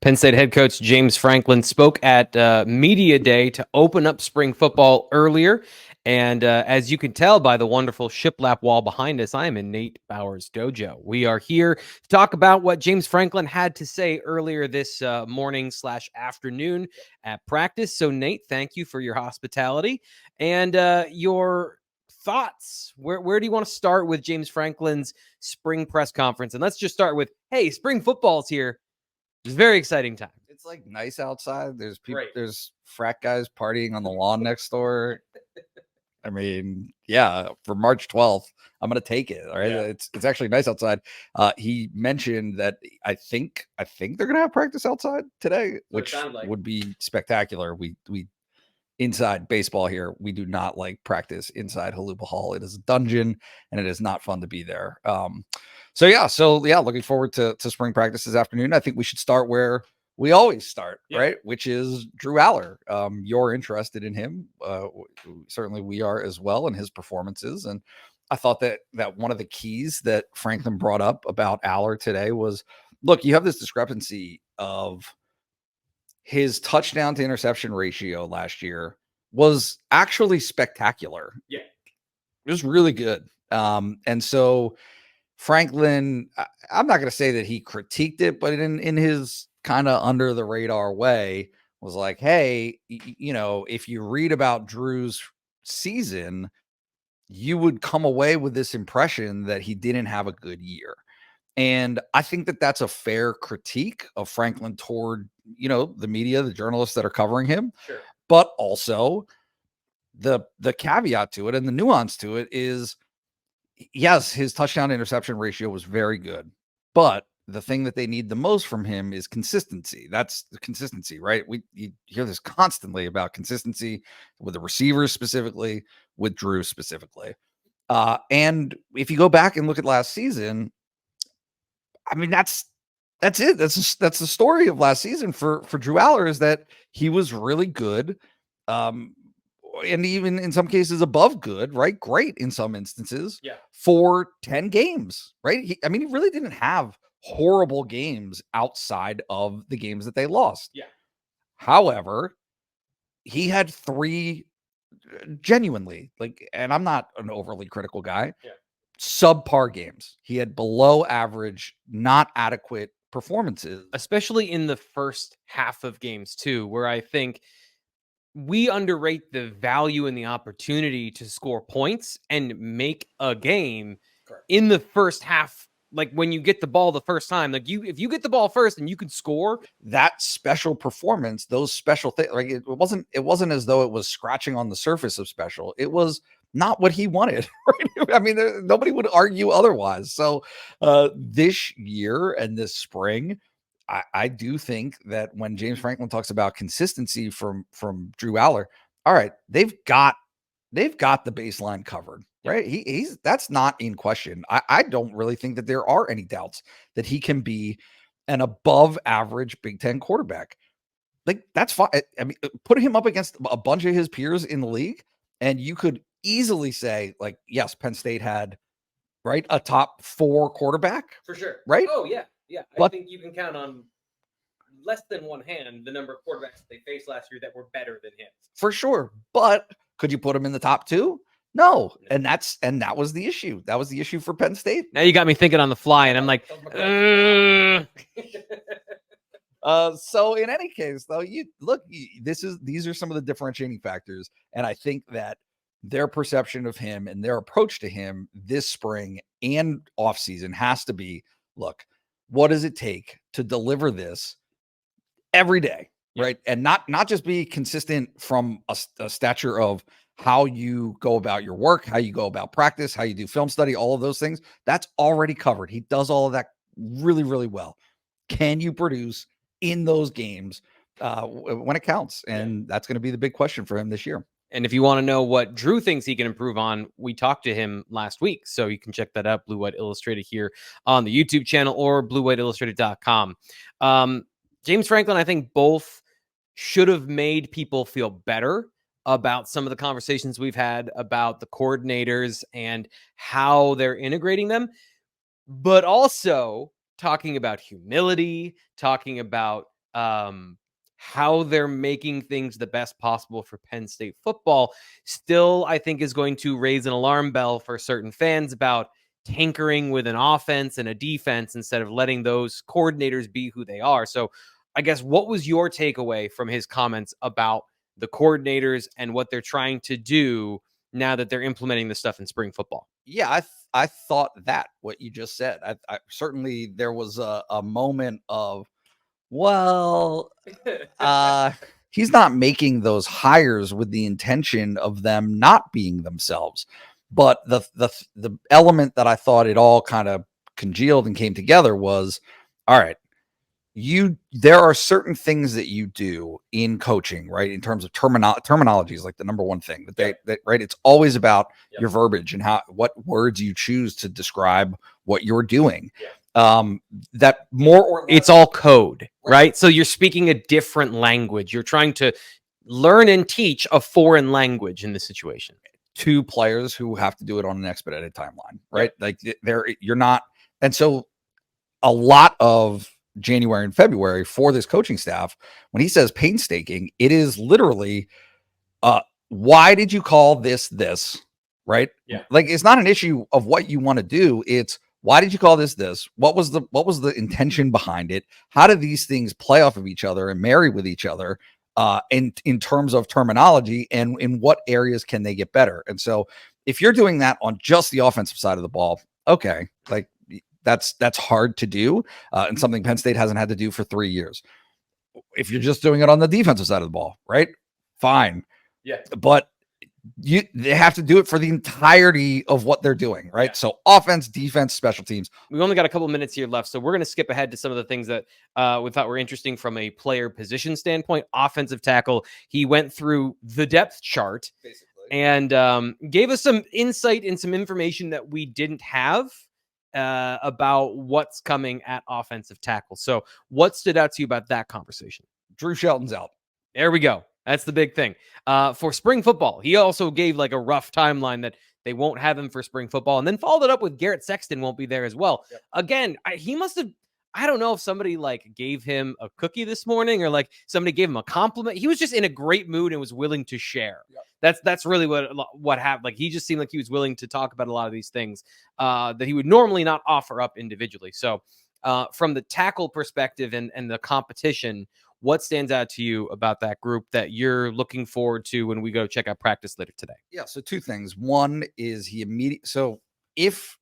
Penn State head coach James Franklin spoke at Media Day to open up spring football earlier. And as you can tell by the wonderful shiplap wall behind us, I am in Nate Bauer's dojo. We are here to talk about what James Franklin had to say earlier this morning/afternoon at practice. So, Nate, thank you for your hospitality and your thoughts. Where do you want to start with James Franklin's spring press conference? And let's just start with, hey, spring football's here. It's a very exciting time. It's like nice outside. There's people, Right. There's frat guys partying on the lawn next door. I mean, yeah, for March 12th, I'm gonna take it. All right. Yeah. It's actually nice outside. He mentioned that I think they're gonna have practice outside today, which would be spectacular. We inside baseball here, we do not like practice inside Halupa Hall. It is a dungeon and it is not fun to be there. So looking forward to spring practice this afternoon. I think we should start where we always start, right? Which is Drew Allar. You're interested in him. Certainly we are as well, in his performances. And I thought that one of the keys that Franklin brought up about Allar today was, look, you have this discrepancy of his touchdown to interception ratio last year was actually spectacular. Yeah. It was really good. And so Franklin, I'm not going to say that he critiqued it, but in his kind of under the radar way was like, hey, if you read about Drew's season, you would come away with this impression that he didn't have a good year. And I think that that's a fair critique of Franklin toward, the media, the journalists that are covering him. Sure. But also the caveat to it and the nuance to it is, yes, his touchdown to interception ratio was very good, but the thing that they need the most from him is consistency. That's the consistency, right? You hear this constantly about consistency with the receivers specifically, with Drew specifically. And if you go back and look at last season, I mean, that's it. That's the story of last season for Drew Allar, is that he was really good. And even in some cases above good, right? Great in some instances, for 10 games, right? He really didn't have horrible games outside of the games that they lost. Yeah. However, he had 3 genuinely, and I'm not an overly critical guy, subpar games. He had below average, not adequate performances. Especially in the first half of games too, where I think we underrate the value and the opportunity to score points and make a game in the first half. Like when you get the ball the first time, if you get the ball first and you can score, that special performance, those special things, like it wasn't as though it was scratching on the surface of special. It was not what he wanted. Right? I mean, nobody would argue otherwise. So this year and this spring, I do think that when James Franklin talks about consistency from Drew Allar, all right, they've got the baseline covered, right? He's that's not in question. I don't really think that there are any doubts that he can be an above average Big Ten quarterback. Like, that's fine. I mean, put him up against a bunch of his peers in the league, and you could easily say, like, yes, Penn State had, right, a top 4 quarterback. For sure. Right? Oh, yeah. Yeah. I think you can count on less than one hand the number of quarterbacks they faced last year that were better than him. For sure. But could you put him in the top 2? No. And that was the issue. That was the issue for Penn State. Now you got me thinking on the fly, and I'm like, so in any case, though, these are some of the differentiating factors. And I think that their perception of him and their approach to him this spring and offseason has to be, look, what does it take to deliver this every day, right? And not just be consistent from a stature of how you go about your work, how you go about practice, how you do film study, all of those things. That's already covered. He does all of that really, really well. Can you produce in those games when it counts? And that's going to be the big question for him this year. And if you want to know what Drew thinks he can improve on, we talked to him last week. So you can check that out, Blue White Illustrated, here on the YouTube channel or bluewhiteillustrated.com. James Franklin, I think both should have made people feel better about some of the conversations we've had about the coordinators and how they're integrating them. But also, talking about humility, talking about how they're making things the best possible for Penn State football, still, I think, is going to raise an alarm bell for certain fans about tinkering with an offense and a defense instead of letting those coordinators be who they are. So I guess, what was your takeaway from his comments about the coordinators and what they're trying to do now that they're implementing this stuff in spring football? Yeah, I thought that what you just said. I certainly there was a moment of, well, he's not making those hires with the intention of them not being themselves. But the element that I thought it all kind of congealed and came together was, all right, there are certain things that you do in coaching, right? In terms of terminology is like the number one thing that right. It's always about your verbiage and what words you choose to describe what you're doing. That more or less, it's all code, right? So you're speaking a different language. You're trying to learn and teach a foreign language in this situation. To players who have to do it on an expedited timeline, right? Like you're not. And so a lot of January and February for this coaching staff, when he says painstaking, it is literally, why did you call this, right? Yeah. Like, it's not an issue of what you want to do. It's, why did you call this? What was the intention behind it? How do these things play off of each other and marry with each other? In terms of terminology, and in what areas can they get better? And so if you're doing that on just the offensive side of the ball, okay, like that's hard to do, and something Penn State hasn't had to do for 3 years. If you're just doing it on the defensive side of the ball, right? Fine. Yeah. But they have to do it for the entirety of what they're doing, right? Yeah. So offense, defense, special teams. We've only got a couple minutes here left, so we're going to skip ahead to some of the things that we thought were interesting from a player position standpoint. Offensive tackle, he went through the depth chart, basically, and gave us some insight and some information that we didn't have about what's coming at offensive tackle. So what stood out to you about that conversation? Drew Shelton's out. There we go. That's the big thing. For spring football, he also gave like a rough timeline that they won't have him for spring football, and then followed it up with Garrett Sexton won't be there as well. Yep. Again, he must have, I don't know if somebody like gave him a cookie this morning or like somebody gave him a compliment. He was just in a great mood and was willing to share. Yep. That's really what happened. Like, he just seemed like he was willing to talk about a lot of these things that he would normally not offer up individually. So from the tackle perspective and the competition, what stands out to you about that group that you're looking forward to when we go check out practice later today? Yeah, so two things. One is so if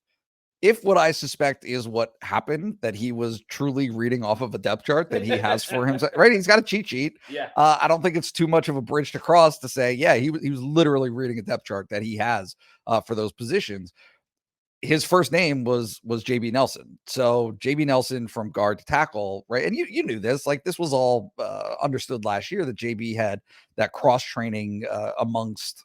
what I suspect is what happened, that he was truly reading off of a depth chart that he has for himself, right? He's got a cheat sheet. Yeah. I don't think it's too much of a bridge to cross to say, yeah, he was literally reading a depth chart that he has for those positions. His first name was JB Nelson. So JB Nelson from guard to tackle, right? And you knew this, like this was all understood last year, that JB had that cross training amongst,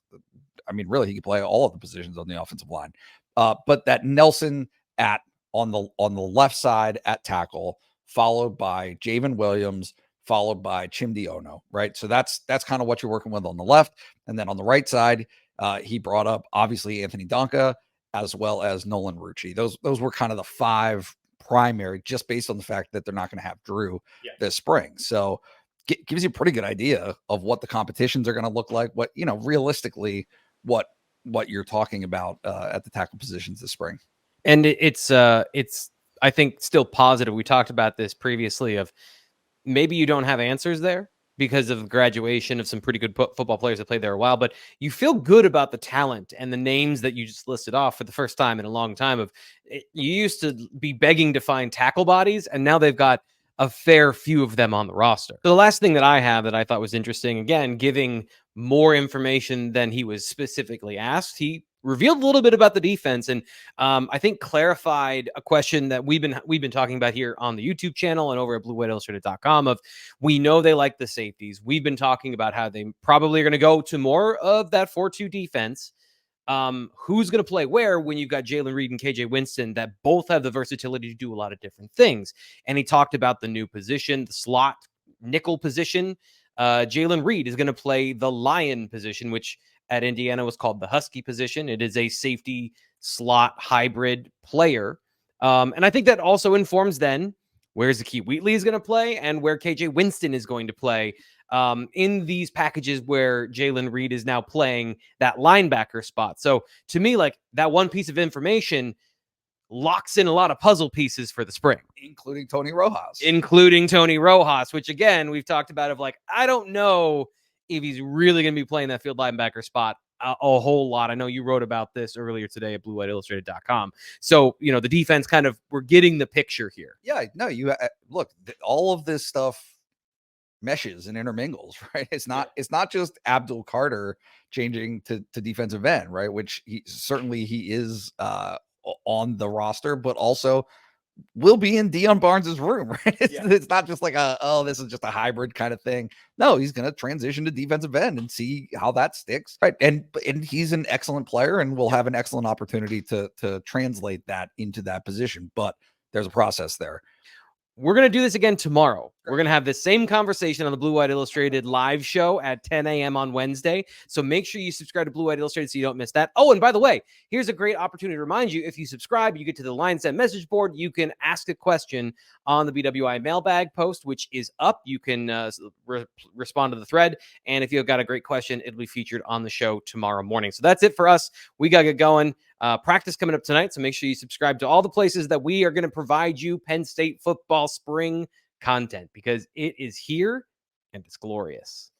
I mean, really he could play all of the positions on the offensive line. But that Nelson on the left side at tackle, followed by Javen Williams, followed by Chimdi Ono, right? So that's kind of what you're working with on the left. And then on the right side, he brought up obviously Anthony Donka, as well as Nolan Rucci. Those were kind of the five primary, just based on the fact that they're not going to have Drew this spring. So gives you a pretty good idea of what the competitions are going to look like, what, realistically, what you're talking about at the tackle positions this spring. And it's I think still positive. We talked about this previously of maybe you don't have answers there because of graduation of some pretty good football players that played there a while, but you feel good about the talent and the names that you just listed off for the first time in a long time. You used to be begging to find tackle bodies, and now they've got a fair few of them on the roster. So the last thing that I have that I thought was interesting, again, giving more information than he was specifically asked, he revealed a little bit about the defense, and I think clarified a question that we've been talking about here on the YouTube channel and over at BlueWhiteIllustrated.com. Of, we know they like the safeties. We've been talking about how they probably are going to go to more of that 4-2 defense. Who's going to play where when you've got Jalen Reed and KJ Winston that both have the versatility to do a lot of different things? And he talked about the new position, the slot nickel position. Jalen Reed is going to play the Lion position, which at Indiana was called the Husky position. It is a safety slot hybrid player. And I think that also informs then where Zakee Wheatley is going to play and where KJ Winston is going to play in these packages where Jalen Reed is now playing that linebacker spot. So to me, like that one piece of information locks in a lot of puzzle pieces for the spring, including Tony Rojas, which again, we've talked about of like, I don't know if he's really going to be playing that field linebacker spot a whole lot. I know you wrote about this earlier today at bluewhiteillustrated.com. So, you know, the defense kind of, we're getting the picture here. Yeah, no, you look, all of this stuff meshes and intermingles, right? It's not just Abdul Carter changing to defensive end, right? Which he is on the roster, but also will be in Dion Barnes's room, right? It's not just like this is just a hybrid kind of thing. No, he's going to transition to defensive end and see how that sticks, right? And he's an excellent player and will have an excellent opportunity to translate that into that position. But there's a process there. We're going to do this again tomorrow. We're going to have the same conversation on the Blue White Illustrated live show at 10 a.m. on Wednesday. So make sure you subscribe to Blue White Illustrated so you don't miss that. Oh, and by the way, here's a great opportunity to remind you, if you subscribe, you get to the Lions Den message board. You can ask a question on the BWI mailbag post, which is up. You can respond to the thread. And if you've got a great question, it'll be featured on the show tomorrow morning. So that's it for us. We got to get going. Practice coming up tonight, so make sure you subscribe to all the places that we are going to provide you Penn State football spring content, because it is here and it's glorious.